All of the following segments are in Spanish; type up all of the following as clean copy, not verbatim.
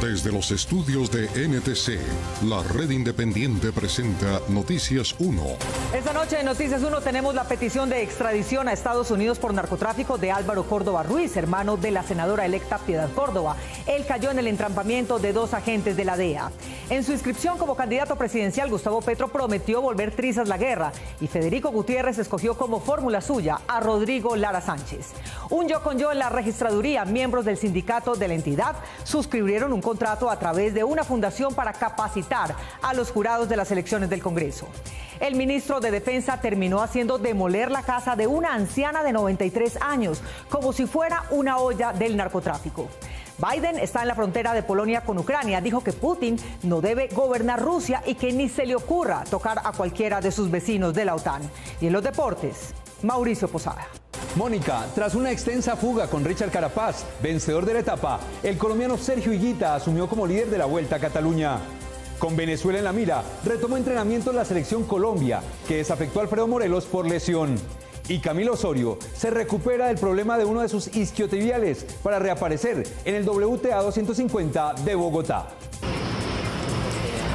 Desde los estudios de NTC, la red independiente presenta Noticias 1. Esta noche en Noticias 1 tenemos la petición de extradición a Estados Unidos por narcotráfico de Álvaro Córdoba Ruiz, hermano de la senadora electa Piedad Córdoba. Él cayó en el entrampamiento de 2 agentes de la DEA. En su inscripción como candidato presidencial, Gustavo Petro prometió volver trizas la guerra y Federico Gutiérrez escogió como fórmula suya a Rodrigo Lara Sánchez. Un yo con yo en la registraduría, miembros del sindicato de la entidad suscribieron un contrato a través de una fundación para capacitar a los jurados de las elecciones del Congreso. El ministro de Defensa terminó haciendo demoler la casa de una anciana de 93 años, como si fuera una olla del narcotráfico. Biden está en la frontera de Polonia con Ucrania. Dijo que Putin no debe gobernar Rusia y que ni se le ocurra tocar a cualquiera de sus vecinos de la OTAN. Y en los deportes, Mauricio Posada. Mónica, tras una extensa fuga con Richard Carapaz, vencedor de la etapa, el colombiano Sergio Higuita asumió como líder de la Vuelta a Cataluña. Con Venezuela en la mira, retomó entrenamiento en la selección Colombia, que desafectó a Alfredo Morelos por lesión. Y Camilo Osorio se recupera del problema de uno de sus isquiotibiales para reaparecer en el WTA 250 de Bogotá.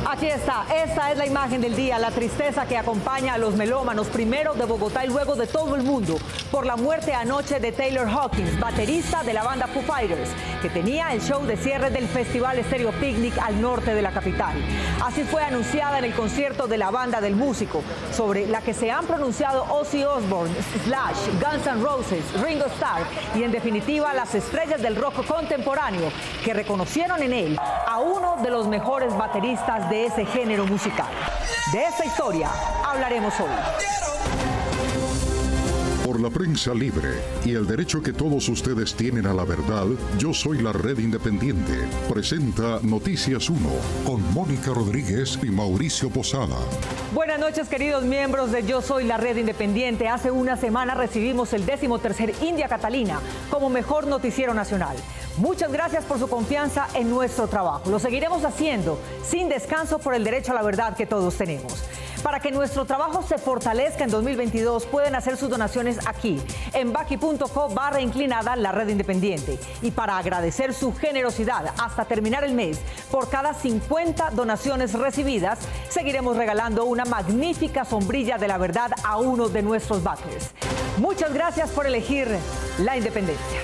Aquí está, esta es la imagen del día, la tristeza que acompaña a los melómanos, primero de Bogotá y luego de todo el mundo, por la muerte anoche de Taylor Hawkins, baterista de la banda Foo Fighters, que tenía el show de cierre del Festival Stereo Picnic al norte de la capital. Así fue anunciada en el concierto de la banda del músico, sobre la que se han pronunciado Ozzy Osbourne, Slash, Guns N' Roses, Ringo Starr y en definitiva las estrellas del rock contemporáneo, que reconocieron en él a uno de los mejores bateristas de ese género musical. De esta historia hablaremos hoy. Por la prensa libre y el derecho que todos ustedes tienen a la verdad, Yo Soy la Red Independiente presenta Noticias 1 con Mónica Rodríguez y Mauricio Posada. Buenas noches, queridos miembros de Yo Soy la Red Independiente. Hace una semana recibimos el 13º India Catalina como mejor noticiero nacional. Muchas gracias por su confianza en nuestro trabajo. Lo seguiremos haciendo sin descanso por el derecho a la verdad que todos tenemos. Para que nuestro trabajo se fortalezca en 2022, pueden hacer sus donaciones aquí, en baki.co/inclinada la Red Independiente. Y para agradecer su generosidad hasta terminar el mes, por cada 50 donaciones recibidas, seguiremos regalando una magnífica sombrilla de la verdad a uno de nuestros backers. Muchas gracias por elegir la independencia.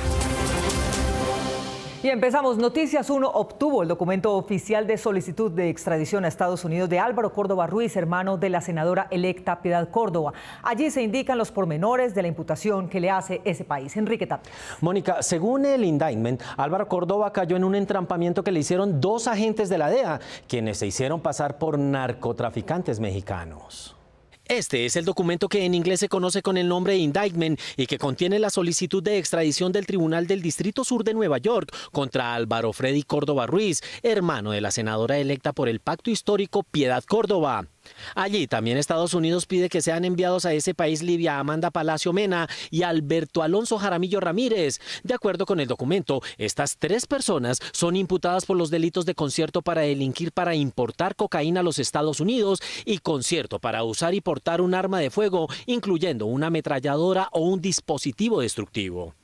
Y empezamos. Noticias 1 obtuvo el documento oficial de solicitud de extradición a Estados Unidos de Álvaro Córdoba Ruiz, hermano de la senadora electa Piedad Córdoba. Allí se indican los pormenores de la imputación que le hace ese país. Enrique Tapia. Mónica, según el indictment, Álvaro Córdoba cayó en un entrampamiento que le hicieron 2 agentes de la DEA, quienes se hicieron pasar por narcotraficantes mexicanos. Este es el documento que en inglés se conoce con el nombre indictment y que contiene la solicitud de extradición del Tribunal del Distrito Sur de Nueva York contra Álvaro Freddy Córdoba Ruiz, hermano de la senadora electa por el Pacto Histórico Piedad Córdoba. Allí también Estados Unidos pide que sean enviados a ese país Libia Amanda Palacio Mena y Alberto Alonso Jaramillo Ramírez. De acuerdo con el documento, estas 3 personas son imputadas por los delitos de concierto para delinquir para importar cocaína a los Estados Unidos y concierto para usar y portar un arma de fuego, incluyendo una ametralladora o un dispositivo destructivo.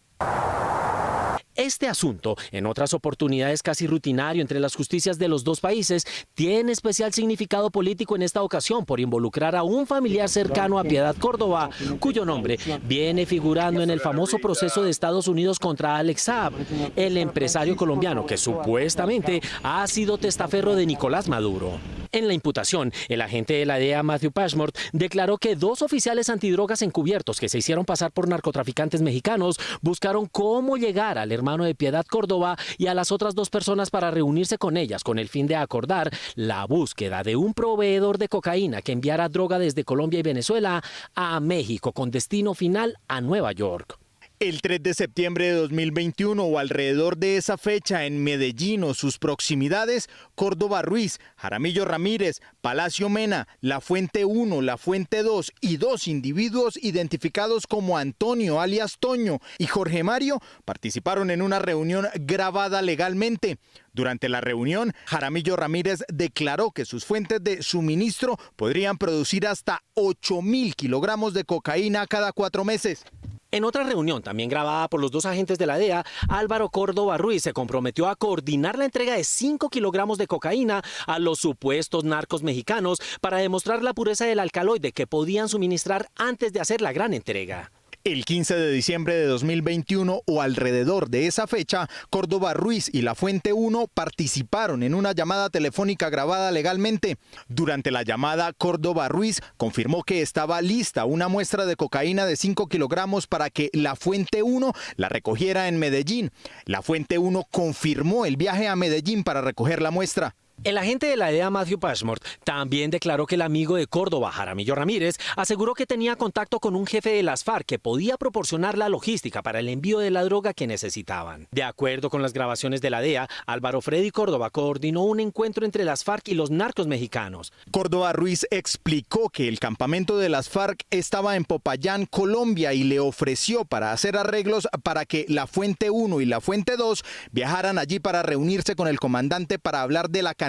Este asunto, en otras oportunidades casi rutinario entre las justicias de los 2 países, tiene especial significado político en esta ocasión por involucrar a un familiar cercano a Piedad Córdoba, cuyo nombre viene figurando en el famoso proceso de Estados Unidos contra Alex Saab, el empresario colombiano que supuestamente ha sido testaferro de Nicolás Maduro. En la imputación, el agente de la DEA, Matthew Pashmort, declaró que 2 oficiales antidrogas encubiertos que se hicieron pasar por narcotraficantes mexicanos buscaron cómo llegar al hermano de Piedad Córdoba y a las otras 2 personas para reunirse con ellas con el fin de acordar la búsqueda de un proveedor de cocaína que enviara droga desde Colombia y Venezuela a México con destino final a Nueva York. El 3 de septiembre de 2021 o alrededor de esa fecha en Medellín o sus proximidades, Córdoba Ruiz, Jaramillo Ramírez, Palacio Mena, La Fuente 1, La Fuente 2 y 2 individuos identificados como Antonio alias Toño y Jorge Mario participaron en una reunión grabada legalmente. Durante la reunión, Jaramillo Ramírez declaró que sus fuentes de suministro podrían producir hasta 8.000 kilogramos de cocaína cada 4 meses. En otra reunión, también grabada por los dos agentes de la DEA, Álvaro Córdoba Ruiz se comprometió a coordinar la entrega de 5 kilogramos de cocaína a los supuestos narcos mexicanos para demostrar la pureza del alcaloide que podían suministrar antes de hacer la gran entrega. El 15 de diciembre de 2021 o alrededor de esa fecha, Córdoba Ruiz y la Fuente 1 participaron en una llamada telefónica grabada legalmente. Durante la llamada, Córdoba Ruiz confirmó que estaba lista una muestra de cocaína de 5 kilogramos para que la Fuente 1 la recogiera en Medellín. La Fuente 1 confirmó el viaje a Medellín para recoger la muestra. El agente de la DEA, Matthew Pashmore, también declaró que el amigo de Córdoba, Jaramillo Ramírez, aseguró que tenía contacto con un jefe de las FARC que podía proporcionar la logística para el envío de la droga que necesitaban. De acuerdo con las grabaciones de la DEA, Álvaro Freddy Córdoba coordinó un encuentro entre las FARC y los narcos mexicanos. Córdoba Ruiz explicó que el campamento de las FARC estaba en Popayán, Colombia, y le ofreció para hacer arreglos para que la Fuente 1 y la Fuente 2 viajaran allí para reunirse con el comandante para hablar de la cantidad,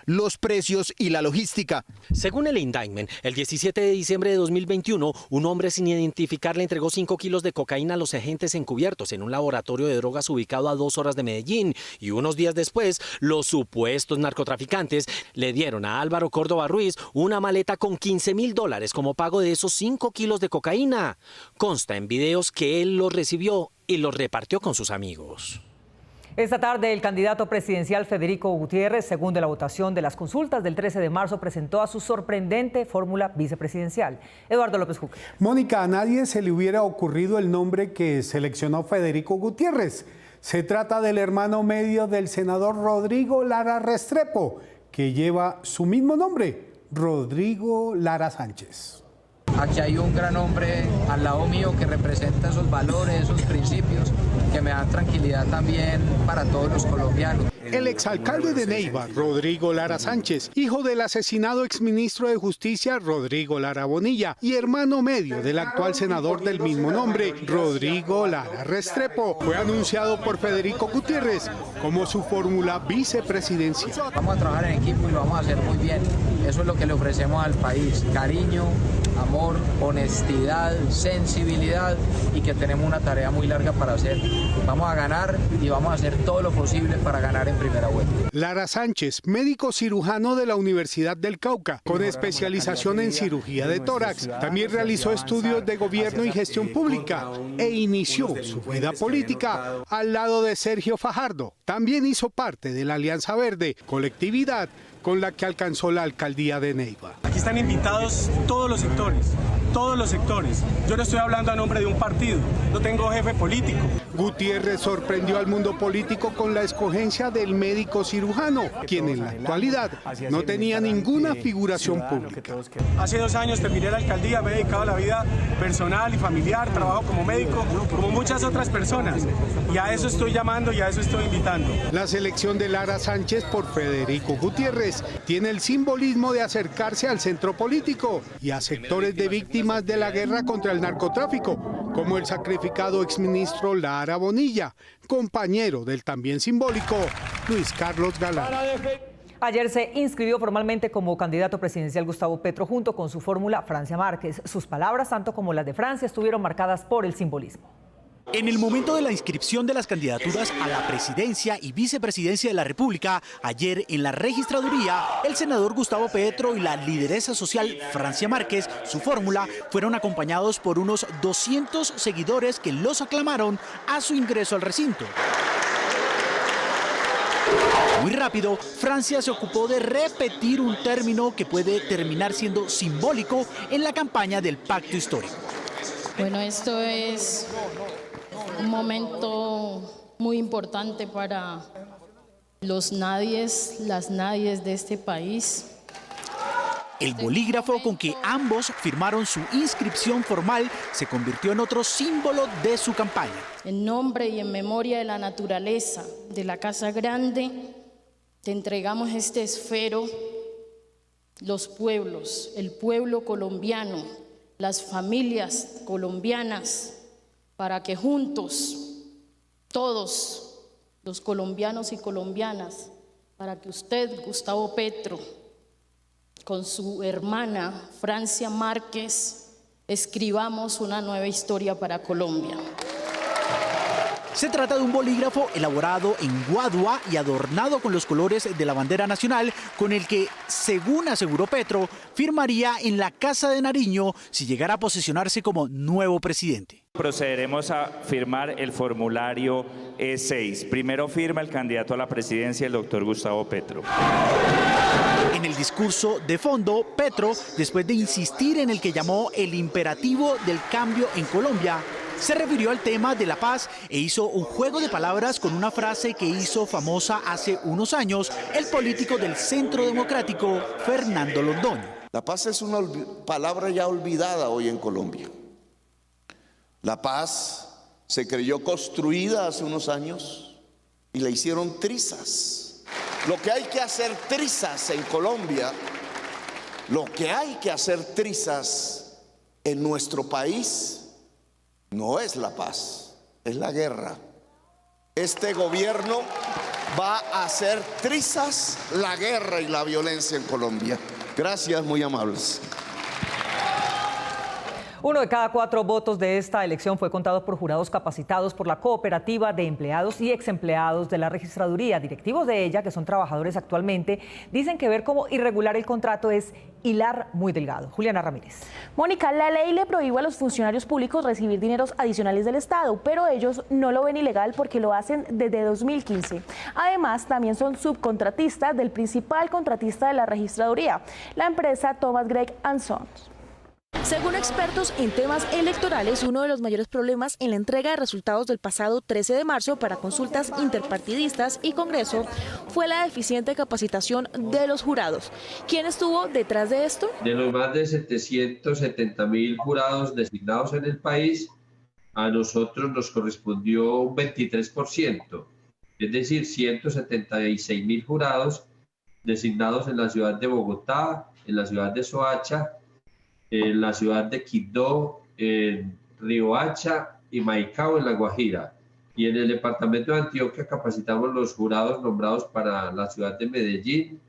los precios y la logística. Según el indictment, el 17 de diciembre de 2021, un hombre sin identificar le entregó 5 kilos de cocaína a los agentes encubiertos en un laboratorio de drogas ubicado a 2 horas de Medellín, y unos días después, los supuestos narcotraficantes le dieron a Álvaro Córdoba Ruiz una maleta con $15,000 como pago de esos 5 kilos de cocaína. Consta en videos que él los recibió y los repartió con sus amigos. Esta tarde, el candidato presidencial Federico Gutiérrez, según de la votación de las consultas del 13 de marzo, presentó a su sorprendente fórmula vicepresidencial. Eduardo López Juque. Mónica, a nadie se le hubiera ocurrido el nombre que seleccionó Federico Gutiérrez. Se trata del hermano medio del senador Rodrigo Lara Restrepo, que lleva su mismo nombre, Rodrigo Lara Sánchez. Aquí hay un gran hombre al lado mío que representa esos valores, esos principios que me dan tranquilidad también para todos los colombianos. El exalcalde de Neiva, Rodrigo Lara Sánchez, hijo del asesinado exministro de Justicia, Rodrigo Lara Bonilla, y hermano medio del actual senador del mismo nombre, Rodrigo Lara Restrepo, fue anunciado por Federico Gutiérrez como su fórmula vicepresidencial. Vamos a trabajar en equipo y lo vamos a hacer muy bien. Eso es lo que le ofrecemos al país: cariño, amor, honestidad, sensibilidad, y que tenemos una tarea muy larga para hacer. Vamos a ganar y vamos a hacer todo lo posible para ganar en primera vuelta. Lara Sánchez, médico cirujano de la Universidad del Cauca, con especialización en cirugía de tórax. También realizó estudios de gobierno y gestión pública e inició su vida política al lado de Sergio Fajardo. También hizo parte de la Alianza Verde, colectividad con la que alcanzó la alcaldía de Neiva. Aquí están invitados todos los sectores. Yo no estoy hablando a nombre de un partido, no tengo jefe político. Gutiérrez sorprendió al mundo político con la escogencia del médico cirujano, quien en la actualidad no tenía ninguna figuración pública. Hace 2 años terminé la alcaldía, me he dedicado a la vida personal y familiar, trabajo como médico, como muchas otras personas. Y a eso estoy llamando y a eso estoy invitando. La selección de Lara Sánchez por Federico Gutiérrez tiene el simbolismo de acercarse al centro político y a sectores de víctimas de la guerra contra el narcotráfico, como el sacrificado exministro Lara Bonilla, compañero del también simbólico Luis Carlos Galán. Ayer se inscribió formalmente como candidato presidencial Gustavo Petro junto con su fórmula Francia Márquez. Sus palabras, tanto como las de Francia, estuvieron marcadas por el simbolismo. En el momento de la inscripción de las candidaturas a la presidencia y vicepresidencia de la República, ayer en la registraduría, el senador Gustavo Petro y la lideresa social Francia Márquez, su fórmula, fueron acompañados por unos 200 seguidores que los aclamaron a su ingreso al recinto. Muy rápido, Francia se ocupó de repetir un término que puede terminar siendo simbólico en la campaña del pacto histórico. Bueno, esto es un momento muy importante para los nadies, las nadies de este país. El bolígrafo con que ambos firmaron su inscripción formal se convirtió en otro símbolo de su campaña. En nombre y en memoria de la naturaleza, de la Casa Grande, te entregamos este esfero, los pueblos, el pueblo colombiano, las familias colombianas, para que juntos, todos los colombianos y colombianas, para que usted, Gustavo Petro, con su hermana Francia Márquez, escribamos una nueva historia para Colombia. Se trata de un bolígrafo elaborado en Guadua y adornado con los colores de la bandera nacional, con el que, según aseguró Petro, firmaría en la Casa de Nariño si llegara a posesionarse como nuevo presidente. Procederemos a firmar el formulario E6. Primero firma el candidato a la presidencia, el doctor Gustavo Petro. En el discurso de fondo, Petro, después de insistir en el que llamó el imperativo del cambio en Colombia, se refirió al tema de la paz e hizo un juego de palabras con una frase que hizo famosa hace unos años el político del Centro Democrático, Fernando Londoño. La paz es una palabra ya olvidada hoy en Colombia. La paz se creyó construida hace unos años y la hicieron trizas. Lo que hay que hacer trizas en Colombia, lo que hay que hacer trizas en nuestro país, no es la paz, es la guerra. Este gobierno va a hacer trizas la guerra y la violencia en Colombia. Gracias, muy amables. 1 de cada 4 votos de esta elección fue contado por jurados capacitados por la Cooperativa de Empleados y Exempleados de la Registraduría. Directivos de ella, que son trabajadores actualmente, dicen que ver cómo irregular el contrato es hilar muy delgado. Juliana Ramírez. Mónica, la ley le prohíbe a los funcionarios públicos recibir dineros adicionales del Estado, pero ellos no lo ven ilegal porque lo hacen desde 2015. Además, también son subcontratistas del principal contratista de la Registraduría, la empresa Thomas Gregg & Sons. Según expertos en temas electorales, uno de los mayores problemas en la entrega de resultados del pasado 13 de marzo para consultas interpartidistas y Congreso fue la deficiente capacitación de los jurados. ¿Quién estuvo detrás de esto? De los más de 770.000 jurados designados en el país, a nosotros nos correspondió un 23%, es decir, 176.000 jurados designados en la ciudad de Bogotá, en la ciudad de Soacha, en la ciudad de Quibdó, en Riohacha y Maicao, en La Guajira. Y en el departamento de Antioquia capacitamos los jurados nombrados para la ciudad de Medellín,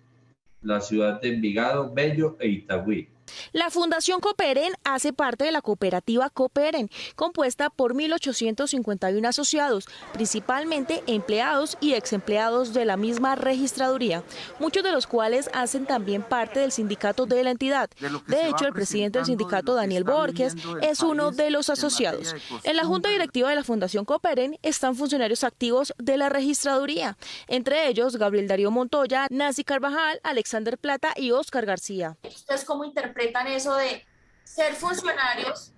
la ciudad de Envigado, Bello e Itagüí. La Fundación Cooperen hace parte de la cooperativa Cooperen, compuesta por 1.851 asociados, principalmente empleados y exempleados de la misma registraduría, muchos de los cuales hacen también parte del sindicato de la entidad. De hecho, el presidente del sindicato, Daniel Borges, es uno de los asociados. En la junta directiva de la Fundación Cooperen están funcionarios activos de la registraduría, entre ellos Gabriel Darío Montoya, Nancy Carvajal, Alexander Plata y Óscar García. ¿Ustedes cómo interpretan eso de ser funcionarios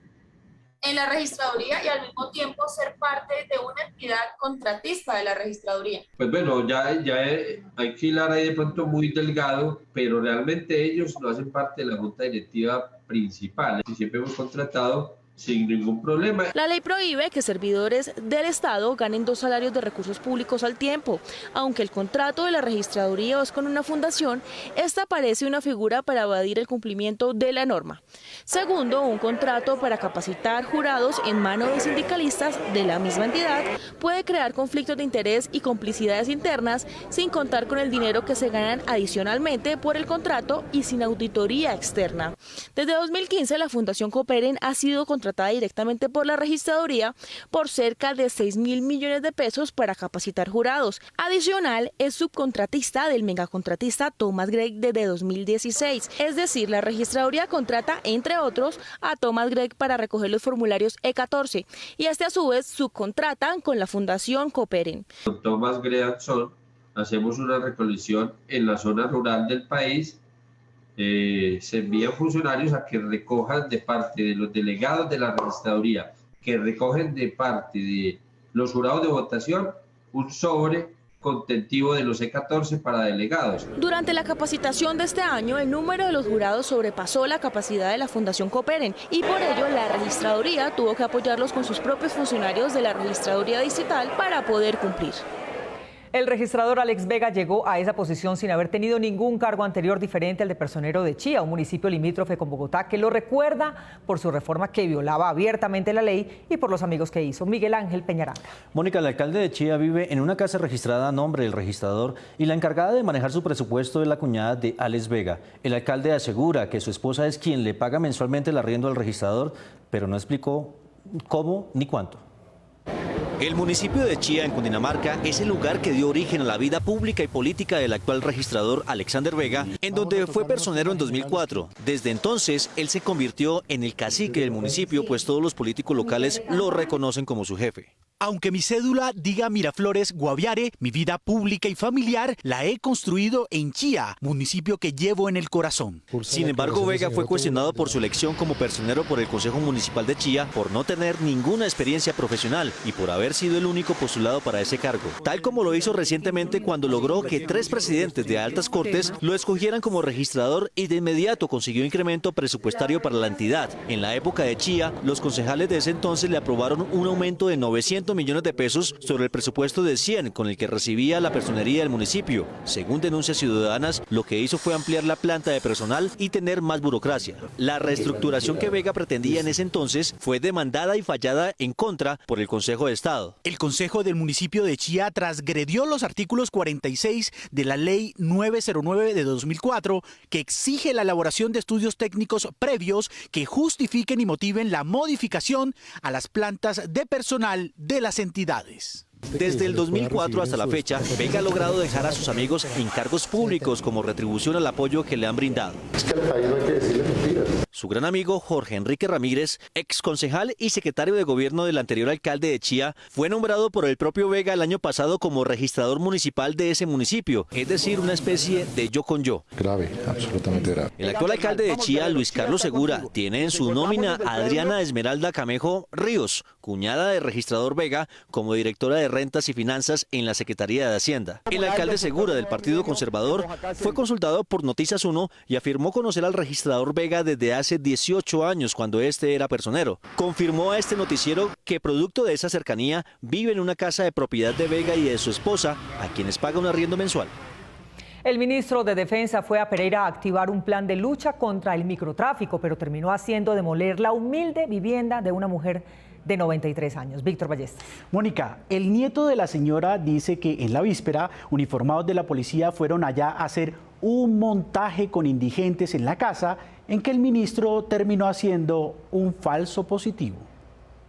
en la registraduría y al mismo tiempo ser parte de una entidad contratista de la registraduría? Pues bueno, ya hay que hilar ahí de pronto muy delgado, pero realmente ellos no hacen parte de la junta directiva principal y siempre hemos contratado sin ningún problema. La ley prohíbe que servidores del Estado ganen 2 salarios de recursos públicos al tiempo. Aunque el contrato de la registraduría es con una fundación, esta parece una figura para evadir el cumplimiento de la norma. Segundo, un contrato para capacitar jurados en manos de sindicalistas de la misma entidad puede crear conflictos de interés y complicidades internas, sin contar con el dinero que se ganan adicionalmente por el contrato y sin auditoría externa. Desde 2015, la Fundación Cooperen ha sido contratada directamente por la registraduría por cerca de 6.000 millones de pesos para capacitar jurados. Adicional, es subcontratista del megacontratista Thomas Gregg desde 2016. Es decir, la registraduría contrata, entre otros, a Thomas Gregg para recoger los formularios E14 y a su vez subcontratan con la Fundación Cooperen. Con Thomas Gregg hacemos una recolección en la zona rural del país. Se envían funcionarios a que recojan de parte de los delegados de la registraduría, que recogen de parte de los jurados de votación un sobre contentivo de los E14 para delegados. Durante la capacitación de este año, el número de los jurados sobrepasó la capacidad de la Fundación Cooperen y por ello la registraduría tuvo que apoyarlos con sus propios funcionarios de la registraduría distrital para poder cumplir. El registrador Alex Vega llegó a esa posición sin haber tenido ningún cargo anterior diferente al de Personero de Chía, un municipio limítrofe con Bogotá que lo recuerda por su reforma que violaba abiertamente la ley y por los amigos que hizo. Miguel Ángel Peñaranda. Mónica, el alcalde de Chía vive en una casa registrada a nombre del registrador y la encargada de manejar su presupuesto es la cuñada de Alex Vega. El alcalde asegura que su esposa es quien le paga mensualmente el arriendo al registrador, pero no explicó cómo ni cuánto. El municipio de Chía, en Cundinamarca, es el lugar que dio origen a la vida pública y política del actual registrador Alexander Vega, en donde fue personero en 2004. Desde entonces, él se convirtió en el cacique del municipio, pues todos los políticos locales lo reconocen como su jefe. Aunque mi cédula diga Miraflores, Guaviare, mi vida pública y familiar la he construido en Chía, municipio que llevo en el corazón. Sin embargo, Vega fue cuestionado por su elección como personero por el Consejo Municipal de Chía por no tener ninguna experiencia profesional y por haber sido el único postulado para ese cargo, tal como lo hizo recientemente cuando logró que 3 presidentes de altas cortes lo escogieran como registrador y de inmediato consiguió incremento presupuestario para la entidad. En la época de Chía, los concejales de ese entonces le aprobaron un aumento de 900 millones de pesos sobre el presupuesto de 100 con el que recibía la personería del municipio. Según denuncias ciudadanas, lo que hizo fue ampliar la planta de personal y tener más burocracia. La reestructuración que Vega pretendía en ese entonces fue demandada y fallada en contra por el Consejo de Estado. El Consejo del municipio de Chía transgredió los artículos 46 de la Ley 909 de 2004, que exige la elaboración de estudios técnicos previos que justifiquen y motiven la modificación a las plantas de personal de las entidades. Desde el 2004 hasta la fecha, Vega ha logrado dejar a sus amigos en cargos públicos como retribución al apoyo que le han brindado. Es que al país no hay que decirle mentiras. Su gran amigo Jorge Enrique Ramírez, ex concejal y secretario de gobierno del anterior alcalde de Chía, fue nombrado por el propio Vega el año pasado como registrador municipal de ese municipio, es decir, una especie de yo con yo. Grave, absolutamente grave. El actual alcalde de Chía, Luis Carlos Segura, tiene en su nómina a Adriana Esmeralda Camejo Ríos, cuñada del registrador Vega, como directora de Rentas y Finanzas en la Secretaría de Hacienda. El alcalde Segura del Partido Conservador fue consultado por Noticias 1 y afirmó conocer al registrador Vega desde hace 18 años cuando este era personero. Confirmó a este noticiero que producto de esa cercanía vive en una casa de propiedad de Vega y de su esposa, a quienes paga un arriendo mensual. El ministro de Defensa fue a Pereira a activar un plan de lucha contra el microtráfico, pero terminó haciendo demoler la humilde vivienda de una mujer de 93 años. Víctor Ballesta. Mónica, el nieto de la señora dice que en la víspera, uniformados de la policía fueron allá a hacer un montaje con indigentes en la casa en que el ministro terminó haciendo un falso positivo.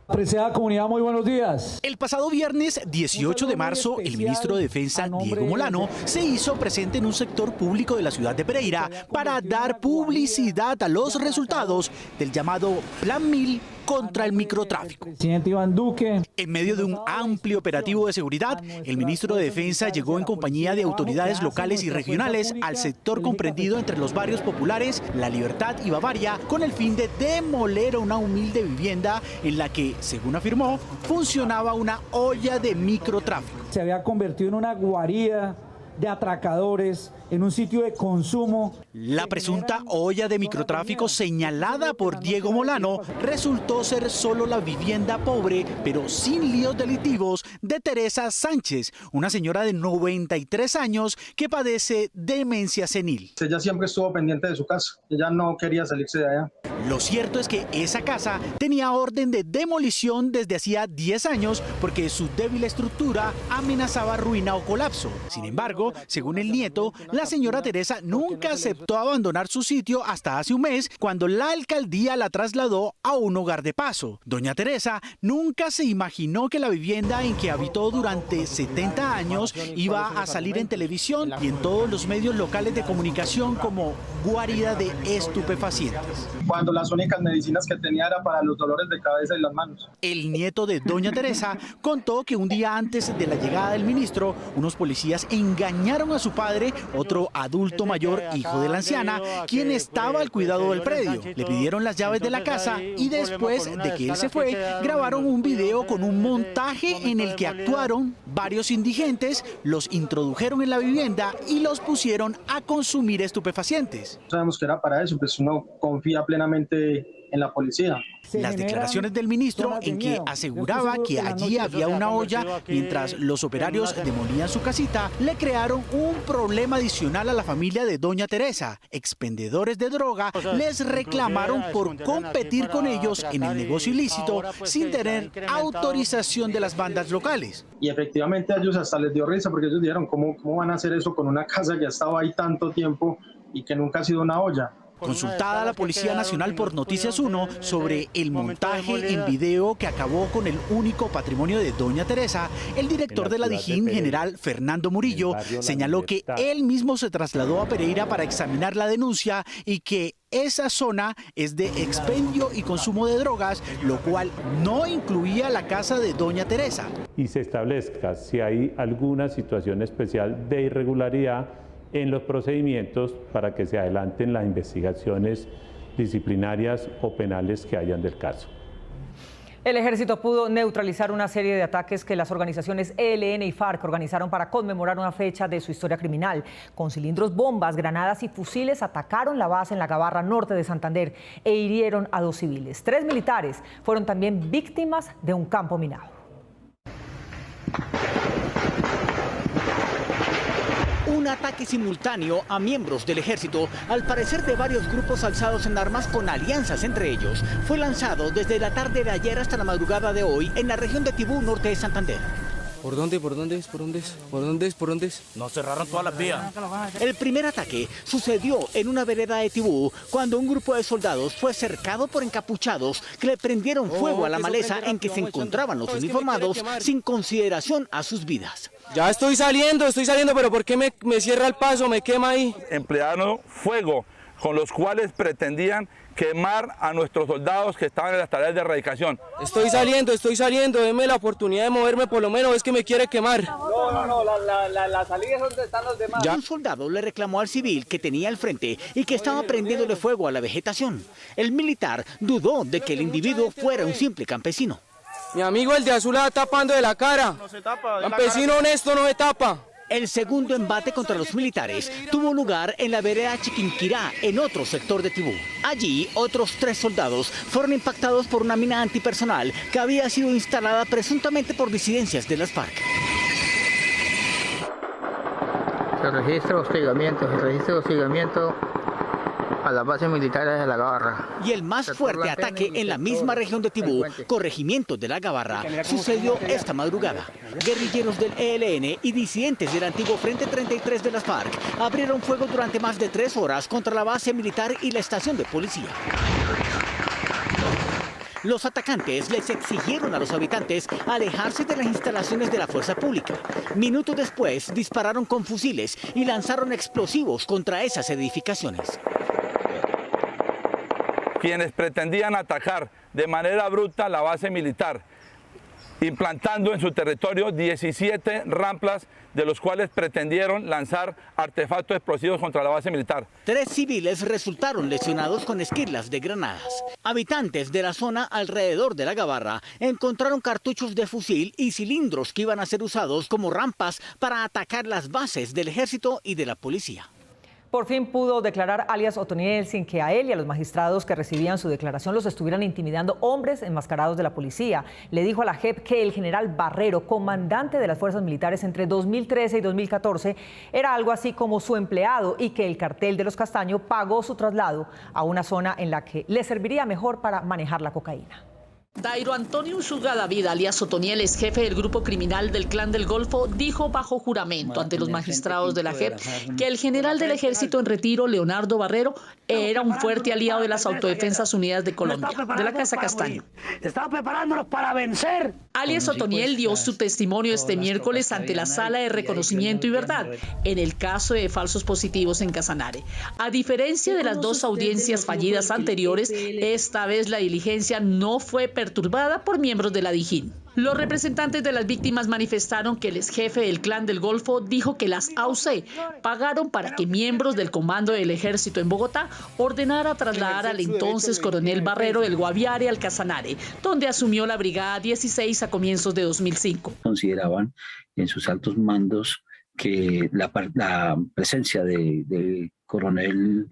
Apreciada comunidad, muy buenos días. El pasado viernes 18 de marzo, el ministro de Defensa, Diego Molano, se hizo presente en un sector público de la ciudad de Pereira para dar publicidad a los resultados del llamado Plan 1000 contra el microtráfico. Presidente Iván Duque. En medio de un amplio operativo de seguridad, el ministro de Defensa llegó en compañía de autoridades locales y regionales al sector comprendido entre los barrios populares La Libertad y Bavaria, con el fin de demoler una humilde vivienda en la que, según afirmó, funcionaba una olla de microtráfico. Se había convertido en una guarida de atracadores, en un sitio de consumo. La presunta olla de microtráfico señalada por Diego Molano resultó ser solo la vivienda pobre, pero sin líos delictivos, de Teresa Sánchez, una señora de 93 años que padece demencia senil. Ella siempre estuvo pendiente de su casa, ella no quería salirse de allá. Lo cierto es que esa casa tenía orden de demolición desde hacía 10 años porque su débil estructura amenazaba ruina o colapso. Sin embargo, según el nieto, la señora Teresa nunca aceptó abandonar su sitio hasta hace un mes, cuando la alcaldía la trasladó a un hogar de paso. Doña Teresa nunca se imaginó que la vivienda en que habitó durante 70 años iba a salir en televisión y en todos los medios locales de comunicación como guarida de estupefacientes. Cuando las únicas medicinas que tenía era para los dolores de cabeza y las manos. El nieto de doña Teresa contó que un día antes de la llegada del ministro, unos policías engañaron a su padre, otro adulto mayor, hijo de la anciana, quien estaba al cuidado del predio. Le pidieron las llaves de la casa y después de que él se fue, grabaron un video con un montaje en el que actuaron varios indigentes, los introdujeron en la vivienda y los pusieron a consumir estupefacientes. Sabemos que era para eso, pues uno confía plenamente la policía. Las declaraciones del ministro en que aseguraba que allí había una olla mientras los operarios demolían su casita le crearon un problema adicional a la familia de doña Teresa. Expendedores de droga les reclamaron por competir con ellos en el negocio ilícito sin tener autorización de las bandas locales. Y efectivamente a ellos hasta les dio risa porque ellos dijeron, ¿cómo van a hacer eso con una casa que ha estado ahí tanto tiempo y que nunca ha sido una olla? Consultada a la Policía Nacional por Noticias 1 sobre el montaje en video que acabó con el único patrimonio de doña Teresa, el director de la Dijín, general Fernando Murillo, señaló que él mismo se trasladó a Pereira para examinar la denuncia y que esa zona es de expendio y consumo de drogas, lo cual no incluía la casa de doña Teresa. Y se establezca si hay alguna situación especial de irregularidad en los procedimientos para que se adelanten las investigaciones disciplinarias o penales que hayan del caso. El ejército pudo neutralizar una serie de ataques que las organizaciones ELN y FARC organizaron para conmemorar una fecha de su historia criminal. Con cilindros, bombas, granadas y fusiles atacaron la base en la Gabarra Norte de Santander e hirieron a 2 civiles. 3 militares fueron también víctimas de un campo minado. Un ataque simultáneo a miembros del ejército, al parecer de varios grupos alzados en armas con alianzas entre ellos, fue lanzado desde la tarde de ayer hasta la madrugada de hoy en la región de Tibú, norte de Santander. ¿Por dónde es? Nos cerraron todas las vías. El primer ataque sucedió en una vereda de Tibú cuando un grupo de soldados fue cercado por encapuchados que le prendieron fuego a la maleza en que se encontraban los uniformados sin consideración a sus vidas. Ya estoy saliendo, pero ¿por qué me cierra el paso, me quema ahí? Emplearon fuego con los cuales pretendían quemar a nuestros soldados que estaban en las tareas de erradicación. Estoy saliendo, denme la oportunidad de moverme por lo menos, es que me quiere quemar. No, la salida es donde están los demás. Ya un soldado le reclamó al civil que tenía al frente y que estaba prendiéndole fuego a la vegetación. El militar dudó de que el individuo fuera un simple campesino. Mi amigo el de azul la está tapando de la cara. No se tapa. Campesino honesto no se tapa. El segundo embate contra los militares tuvo lugar en la vereda Chiquinquirá, en otro sector de Tibú. Allí, otros 3 soldados fueron impactados por una mina antipersonal que había sido instalada presuntamente por disidencias de las FARC. Se registra hostigamiento a las bases militares de la Gabarra. Y el más fuerte ataque en la misma región de Tibú, corregimiento de la Gabarra, sucedió esta madrugada. Guerrilleros del ELN y disidentes del antiguo Frente 33 de las FARC abrieron fuego durante más de 3 horas contra la base militar y la estación de policía. Los atacantes les exigieron a los habitantes alejarse de las instalaciones de la fuerza pública. Minutos después dispararon con fusiles y lanzaron explosivos contra esas edificaciones. Quienes pretendían atacar de manera bruta la base militar, implantando en su territorio 17 ramplas, de los cuales pretendieron lanzar artefactos explosivos contra la base militar. 3 civiles resultaron lesionados con esquirlas de granadas. Habitantes de la zona alrededor de la Gabarra encontraron cartuchos de fusil y cilindros que iban a ser usados como rampas para atacar las bases del ejército y de la policía. Por fin pudo declarar alias Otoniel sin que a él y a los magistrados que recibían su declaración los estuvieran intimidando hombres enmascarados de la policía. Le dijo a la JEP que el general Barrero, comandante de las fuerzas militares entre 2013 y 2014, era algo así como su empleado y que el cartel de los Castaño pagó su traslado a una zona en la que le serviría mejor para manejar la cocaína. Dairo Antonio Usuga David, alias Otoniel, ex jefe del grupo criminal del Clan del Golfo, dijo bajo juramento ante los magistrados de la JEP que el general del ejército en retiro, Leonardo Barrero, era un fuerte aliado de las Autodefensas Unidas de Colombia, de la Casa Castaño. Estaba preparándonos para vencer. Alias Otoniel dio su testimonio este miércoles ante la Sala de Reconocimiento y Verdad en el caso de falsos positivos en Casanare. A diferencia de las 2 audiencias fallidas anteriores, esta vez la diligencia no fue perturbada por miembros de la Dijín. Los representantes de las víctimas manifestaron que el ex jefe del Clan del Golfo dijo que las AUC pagaron para que miembros del Comando del Ejército en Bogotá ordenara trasladar al entonces coronel Barrero del Guaviare al Casanare, donde asumió la Brigada 16 a comienzos de 2005. Consideraban en sus altos mandos que la presencia del coronel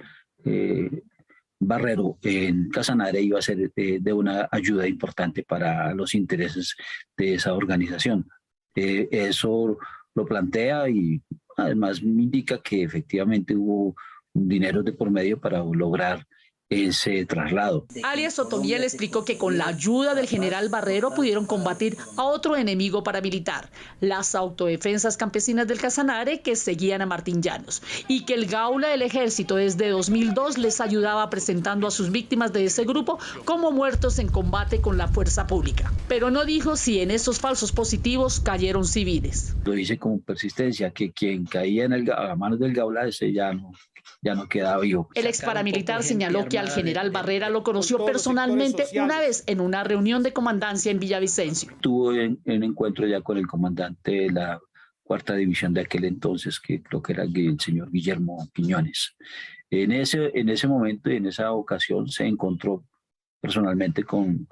Barrero en Casanare iba a ser de una ayuda importante para los intereses de esa organización. Eso lo plantea y además me indica que efectivamente hubo dinero de por medio para lograr ese traslado. Alias Otoniel explicó que con la ayuda del general Barrero pudieron combatir a otro enemigo paramilitar, las autodefensas campesinas del Casanare, que seguían a Martín Llanos, y que el Gaula del Ejército desde 2002 les ayudaba presentando a sus víctimas de ese grupo como muertos en combate con la fuerza pública. Pero no dijo si en esos falsos positivos cayeron civiles. Lo dice con persistencia, que quien caía a manos del Gaula, ese ya no quedaba vivo. El ex paramilitar señaló que al general Barrera lo conoció personalmente una vez en una reunión de comandancia en Villavicencio. Tuvo en encuentro ya con el comandante de la 4ª División de aquel entonces, que creo que era el señor Guillermo Quiñones. En ese momento y en esa ocasión se encontró personalmente con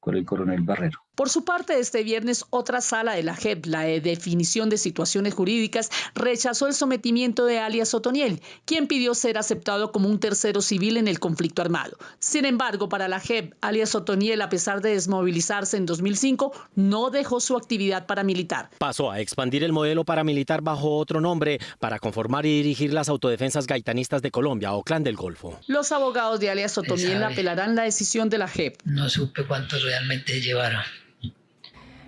el coronel Barrero. Por su parte, este viernes, otra sala de la JEP, la de definición de situaciones jurídicas, rechazó el sometimiento de alias Otoniel, quien pidió ser aceptado como un tercero civil en el conflicto armado. Sin embargo, para la JEP, alias Otoniel, a pesar de desmovilizarse en 2005, no dejó su actividad paramilitar. Pasó a expandir el modelo paramilitar bajo otro nombre para conformar y dirigir las autodefensas gaitanistas de Colombia o Clan del Golfo. Los abogados de alias Otoniel apelarán la decisión de la JEP. No supe cuántos realmente llevaron.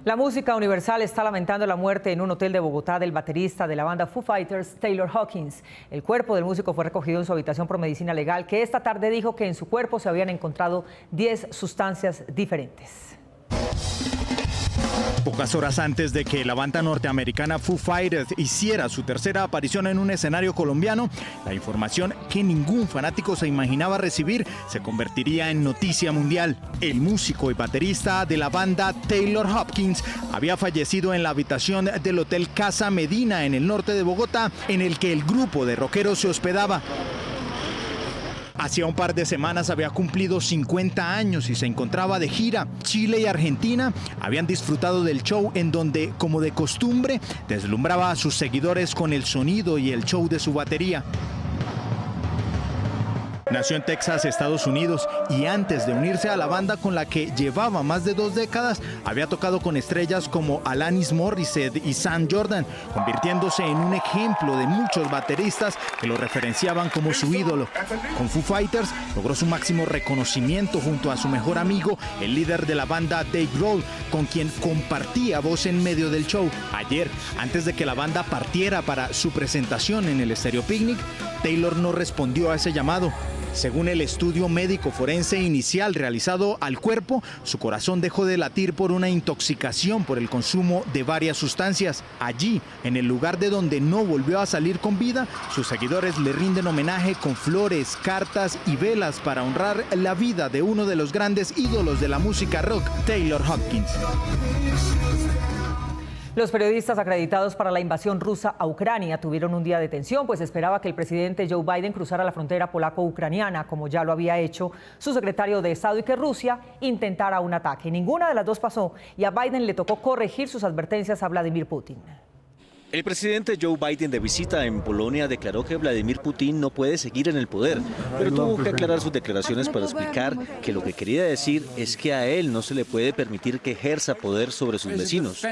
La música universal está lamentando la muerte en un hotel de Bogotá del baterista de la banda Foo Fighters, Taylor Hawkins. El cuerpo del músico fue recogido en su habitación por medicina legal, que esta tarde dijo que en su cuerpo se habían encontrado 10 sustancias diferentes. Pocas horas antes de que la banda norteamericana Foo Fighters hiciera su tercera aparición en un escenario colombiano, la información que ningún fanático se imaginaba recibir se convertiría en noticia mundial. El músico y baterista de la banda Taylor Hawkins había fallecido en la habitación del Hotel Casa Medina en el norte de Bogotá, en el que el grupo de rockeros se hospedaba. Hacía un par de semanas había cumplido 50 años y se encontraba de gira. Chile y Argentina habían disfrutado del show en donde, como de costumbre, deslumbraba a sus seguidores con el sonido y el show de su batería. Nació en Texas, Estados Unidos, y antes de unirse a la banda con la que llevaba más de 2 décadas, había tocado con estrellas como Alanis Morissette y Sam Jordan, convirtiéndose en un ejemplo de muchos bateristas que lo referenciaban como su ídolo. Con Foo Fighters logró su máximo reconocimiento junto a su mejor amigo, el líder de la banda Dave Grohl, con quien compartía voz en medio del show. Ayer, antes de que la banda partiera para su presentación en el Stereo Picnic, Taylor no respondió a ese llamado. Según el estudio médico forense inicial realizado al cuerpo, su corazón dejó de latir por una intoxicación por el consumo de varias sustancias. Allí, en el lugar de donde no volvió a salir con vida, sus seguidores le rinden homenaje con flores, cartas y velas para honrar la vida de uno de los grandes ídolos de la música rock, Taylor Hawkins. Los periodistas acreditados para la invasión rusa a Ucrania tuvieron un día de tensión, pues esperaba que el presidente Joe Biden cruzara la frontera polaco-ucraniana, como ya lo había hecho su secretario de Estado, y que Rusia intentara un ataque. Ninguna de las dos pasó y a Biden le tocó corregir sus advertencias a Vladimir Putin. El presidente Joe Biden, de visita en Polonia, declaró que Vladimir Putin no puede seguir en el poder, pero tuvo que aclarar sus declaraciones para explicar que lo que quería decir es que a él no se le puede permitir que ejerza poder sobre sus vecinos.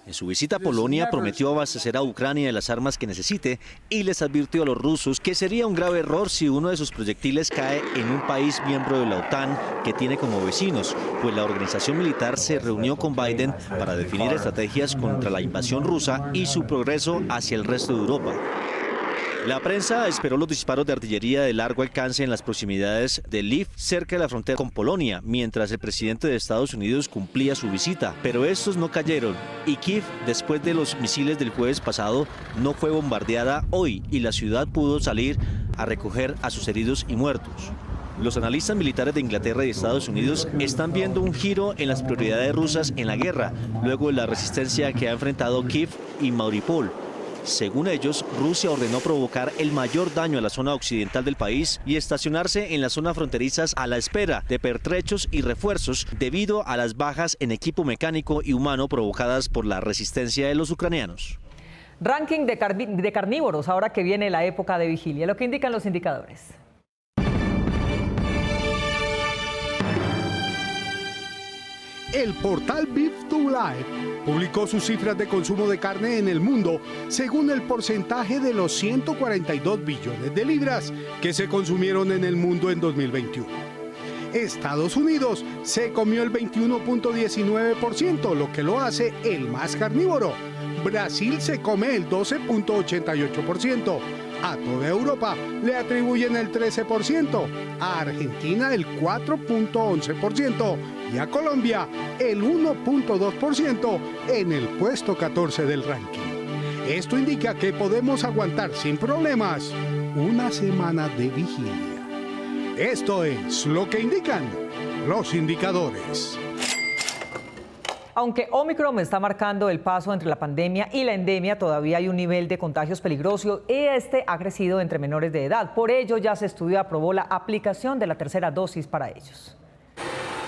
En su visita a Polonia prometió abastecer a Ucrania de las armas que necesite y les advirtió a los rusos que sería un grave error si uno de sus proyectiles cae en un país miembro de la OTAN que tiene como vecinos, pues la organización militar se reunió con Biden para definir estrategias contra la invasión rusa y su progreso hacia el resto de Europa. La prensa esperó los disparos de artillería de largo alcance en las proximidades de Lviv, cerca de la frontera con Polonia, mientras el presidente de Estados Unidos cumplía su visita. Pero estos no cayeron y Kiev, después de los misiles del jueves pasado, no fue bombardeada hoy y la ciudad pudo salir a recoger a sus heridos y muertos. Los analistas militares de Inglaterra y Estados Unidos están viendo un giro en las prioridades rusas en la guerra, luego de la resistencia que ha enfrentado Kiev y Mariupol. Según ellos, Rusia ordenó provocar el mayor daño a la zona occidental del país y estacionarse en las zonas fronterizas a la espera de pertrechos y refuerzos debido a las bajas en equipo mecánico y humano provocadas por la resistencia de los ucranianos. Ranking de carnívoros ahora que viene la época de vigilia, lo que indican los indicadores. El portal Beef2Live publicó sus cifras de consumo de carne en el mundo según el porcentaje de los 142 billones de libras que se consumieron en el mundo en 2021. Estados Unidos se comió el 21.19%, lo que lo hace el más carnívoro. Brasil se come el 12.88%. A toda Europa le atribuyen el 13%, a Argentina el 4.11% y a Colombia el 1.2% en el puesto 14 del ranking. Esto indica que podemos aguantar sin problemas una semana de vigilia. Esto es lo que indican los indicadores. Aunque Omicron está marcando el paso entre la pandemia y la endemia, todavía hay un nivel de contagios peligroso y este ha crecido entre menores de edad. Por ello, ya se estudió y aprobó la aplicación de la tercera dosis para ellos.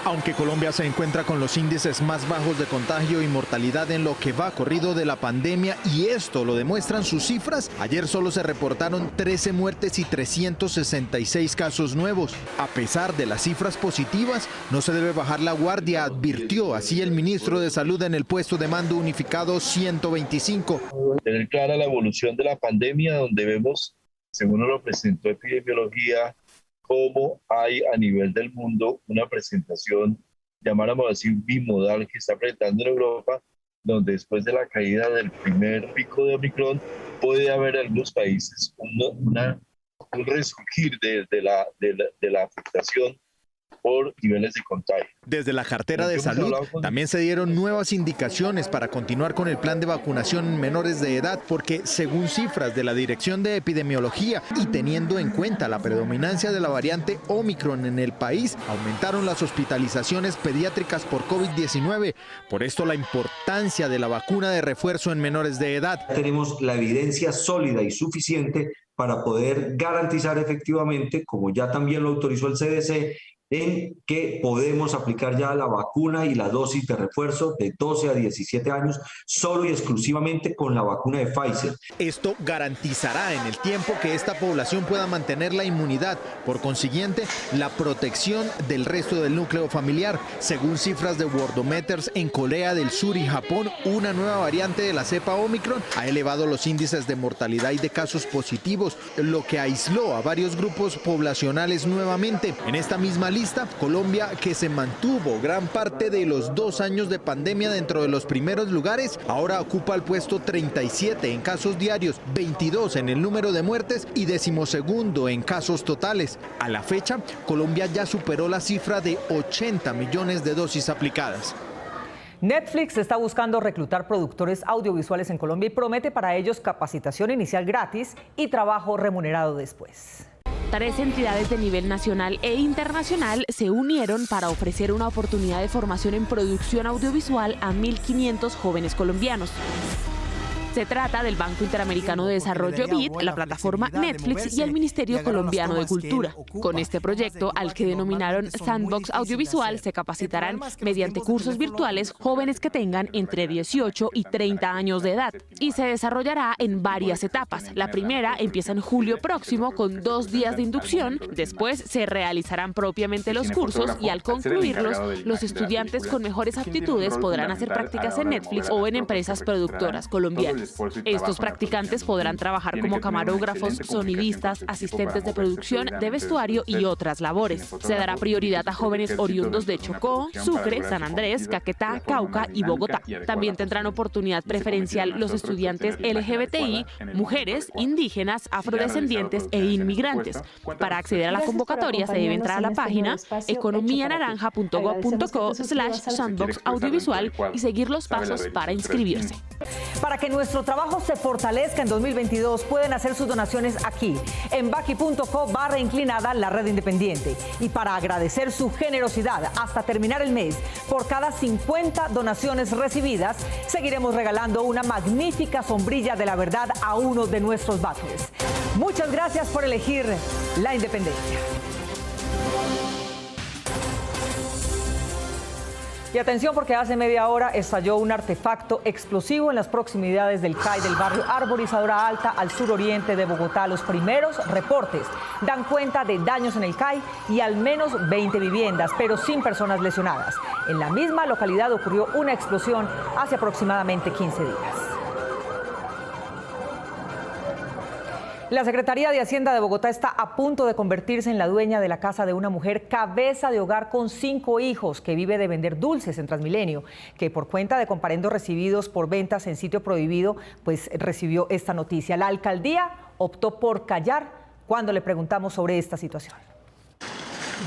Aunque Colombia se encuentra con los índices más bajos de contagio y mortalidad en lo que va corrido de la pandemia, y esto lo demuestran sus cifras, ayer solo se reportaron 13 muertes y 366 casos nuevos. A pesar de las cifras positivas, no se debe bajar la guardia, advirtió así el ministro de Salud en el puesto de mando unificado 125. Tener clara la evolución de la pandemia, donde vemos, según nos lo presentó epidemiología, cómo hay a nivel del mundo una presentación, llamáramos así, bimodal que está presentando en Europa, donde después de la caída del primer pico de Omicron puede haber en algunos países un resurgir de la afectación por niveles de contagio. Desde la cartera de salud también se dieron nuevas indicaciones para continuar con el plan de vacunación en menores de edad, porque según cifras de la Dirección de Epidemiología y teniendo en cuenta la predominancia de la variante Omicron en el país, aumentaron las hospitalizaciones pediátricas por COVID-19. Por esto la importancia de la vacuna de refuerzo en menores de edad. Tenemos la evidencia sólida y suficiente para poder garantizar efectivamente, como ya también lo autorizó el CDC, en que podemos aplicar ya la vacuna y la dosis de refuerzo de 12 a 17 años solo y exclusivamente con la vacuna de Pfizer. Esto garantizará en el tiempo que esta población pueda mantener la inmunidad, por consiguiente, la protección del resto del núcleo familiar. Según cifras de Worldometers, en Corea del Sur y Japón, una nueva variante de la cepa Omicron ha elevado los índices de mortalidad y de casos positivos, lo que aisló a varios grupos poblacionales nuevamente. En esta misma lista, Colombia, que se mantuvo gran parte de los 2 años de pandemia dentro de los primeros lugares, ahora ocupa el puesto 37 en casos diarios, 22 en el número de muertes y 12º en casos totales. A la fecha, Colombia ya superó la cifra de 80 millones de dosis aplicadas. Netflix está buscando reclutar productores audiovisuales en Colombia y promete para ellos capacitación inicial gratis y trabajo remunerado después. 3 entidades de nivel nacional e internacional se unieron para ofrecer una oportunidad de formación en producción audiovisual a 1.500 jóvenes colombianos. Se trata del Banco Interamericano de Desarrollo BID, la plataforma Netflix y el Ministerio Colombiano de Cultura. Con este proyecto, al que denominaron Sandbox Audiovisual, se capacitarán mediante cursos virtuales jóvenes que tengan entre 18 y 30 años de edad y se desarrollará en varias etapas. La primera empieza en julio próximo con 2 días de inducción, después se realizarán propiamente los cursos y al concluirlos, los estudiantes con mejores aptitudes podrán hacer prácticas en Netflix o en empresas productoras colombianas. Estos practicantes podrán trabajar como camarógrafos, sonidistas, asistentes de producción, de vestuario y otras labores. Se dará prioridad a jóvenes oriundos de Chocó, Sucre, San Andrés, Caquetá, Cauca y Bogotá. También tendrán oportunidad preferencial los estudiantes LGBTI, mujeres, indígenas, afrodescendientes e inmigrantes. Para acceder a la convocatoria se debe entrar a la página economianaranja.gov.co/sandbox audiovisual y seguir los pasos para inscribirse. Para que nuestro trabajo se fortalezca en 2022, pueden hacer sus donaciones aquí, en baki.co/inclinada la red independiente. Y para agradecer su generosidad hasta terminar el mes, por cada 50 donaciones recibidas, seguiremos regalando una magnífica sombrilla de la verdad a uno de nuestros battles. Muchas gracias por elegir la independencia. Y atención porque hace media hora estalló un artefacto explosivo en las proximidades del CAI del barrio Arborizadora Alta al suroriente de Bogotá. Los primeros reportes dan cuenta de daños en el CAI y al menos 20 viviendas, pero sin personas lesionadas. En la misma localidad ocurrió una explosión hace aproximadamente 15 días. La Secretaría de Hacienda de Bogotá está a punto de convertirse en la dueña de la casa de una mujer cabeza de hogar con 5 hijos que vive de vender dulces en Transmilenio, que por cuenta de comparendos recibidos por ventas en sitio prohibido, pues recibió esta noticia. La alcaldía optó por callar cuando le preguntamos sobre esta situación.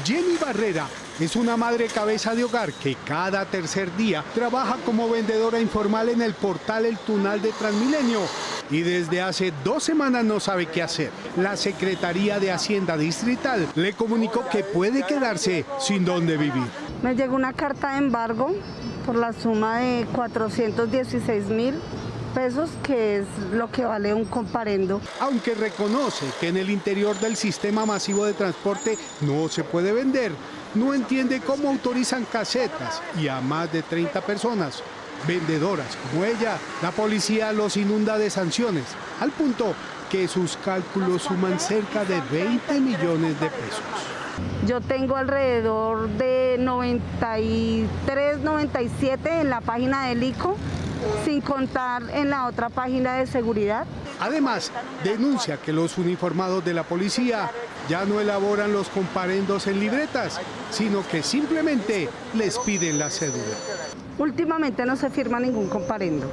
Jenny Barrera es una madre cabeza de hogar que cada tercer día trabaja como vendedora informal en el portal El Tunal de Transmilenio y desde hace 2 semanas no sabe qué hacer. La Secretaría de Hacienda Distrital le comunicó que puede quedarse sin dónde vivir. Me llegó una carta de embargo por la suma de 416.000 pesos, que es lo que vale un comparendo. Aunque reconoce que en el interior del sistema masivo de transporte no se puede vender, no entiende cómo autorizan casetas y a más de 30 personas, vendedoras como ella. La policía los inunda de sanciones, al punto que sus cálculos suman cerca de 20 millones de pesos. Yo tengo alrededor de 93, 97 en la página del ICO, sin contar en la otra página de seguridad. Además, denuncia que los uniformados de la policía ya no elaboran los comparendos en libretas, sino que simplemente les piden la cédula. Últimamente no se firma ningún comparendo.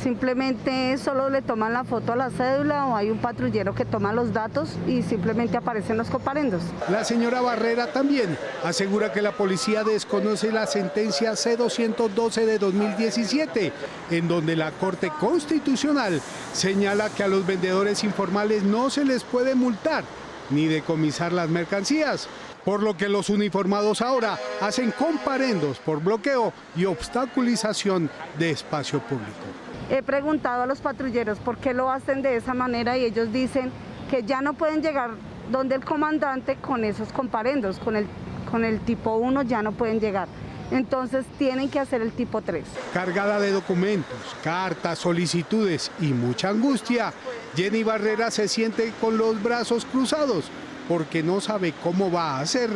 Simplemente solo le toman la foto a la cédula o hay un patrullero que toma los datos y simplemente aparecen los comparendos. La señora Barrera también asegura que la policía desconoce la sentencia C-212 de 2017, en donde la Corte Constitucional señala que a los vendedores informales no se les puede multar ni decomisar las mercancías, por lo que los uniformados ahora hacen comparendos por bloqueo y obstaculización de espacio público. He preguntado a los patrulleros por qué lo hacen de esa manera y ellos dicen que ya no pueden llegar donde el comandante con esos comparendos, con el tipo 1 ya no pueden llegar. Entonces tienen que hacer el tipo 3. Cargada de documentos, cartas, solicitudes y mucha angustia, Jenny Barrera se siente con los brazos cruzados porque no sabe cómo va a hacer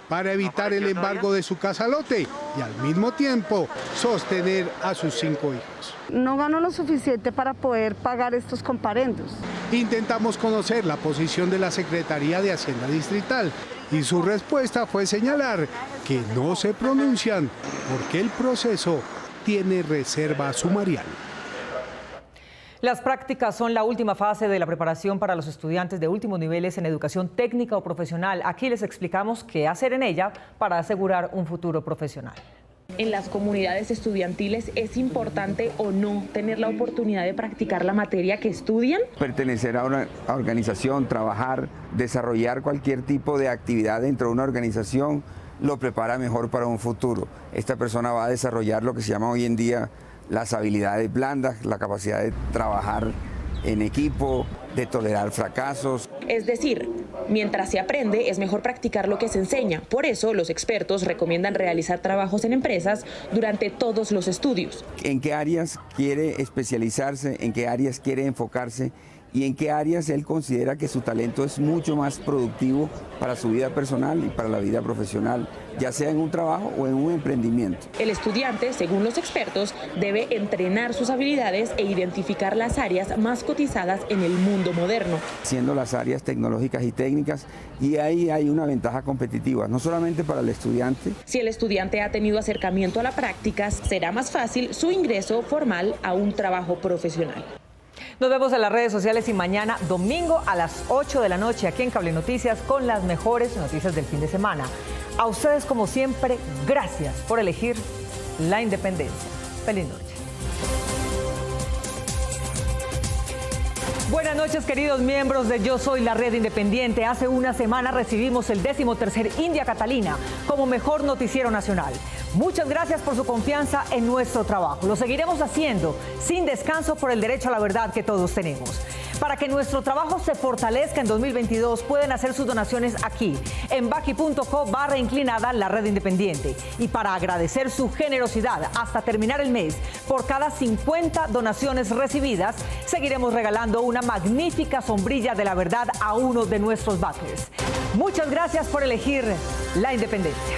para evitar el embargo de su casalote y al mismo tiempo sostener a sus 5 hijos. No gano lo suficiente para poder pagar estos comparendos. Intentamos conocer la posición de la Secretaría de Hacienda Distrital y su respuesta fue señalar que no se pronuncian porque el proceso tiene reserva sumarial. Las prácticas son la última fase de la preparación para los estudiantes de últimos niveles en educación técnica o profesional. Aquí les explicamos qué hacer en ella para asegurar un futuro profesional. En las comunidades estudiantiles, ¿es importante o no tener la oportunidad de practicar la materia que estudian? Pertenecer a una organización, trabajar, desarrollar cualquier tipo de actividad dentro de una organización lo prepara mejor para un futuro. Esta persona va a desarrollar lo que se llama hoy en día las habilidades blandas, la capacidad de trabajar en equipo, de tolerar fracasos. Es decir, mientras se aprende es mejor practicar lo que se enseña. Por eso los expertos recomiendan realizar trabajos en empresas durante todos los estudios. ¿En qué áreas quiere especializarse? ¿En qué áreas quiere enfocarse? Y en qué áreas él considera que su talento es mucho más productivo para su vida personal y para la vida profesional, ya sea en un trabajo o en un emprendimiento. El estudiante, según los expertos, debe entrenar sus habilidades e identificar las áreas más cotizadas en el mundo moderno. Siendo las áreas tecnológicas y técnicas, y ahí hay una ventaja competitiva, no solamente para el estudiante. Si el estudiante ha tenido acercamiento a la práctica, será más fácil su ingreso formal a un trabajo profesional. Nos vemos en las redes sociales y mañana domingo a las 8 de la noche aquí en Cable Noticias con las mejores noticias del fin de semana. A ustedes, como siempre, gracias por elegir la independencia. Feliz noche. Buenas noches, queridos miembros de Yo Soy la Red Independiente. Hace una semana recibimos el 13º India Catalina como mejor noticiero nacional. Muchas gracias por su confianza en nuestro trabajo. Lo seguiremos haciendo sin descanso por el derecho a la verdad que todos tenemos. Para que nuestro trabajo se fortalezca en 2022, pueden hacer sus donaciones aquí, en baki.co/inclinada la red independiente. Y para agradecer su generosidad hasta terminar el mes, por cada 50 donaciones recibidas, seguiremos regalando una magnífica sombrilla de la verdad a uno de nuestros backers. Muchas gracias por elegir la independencia.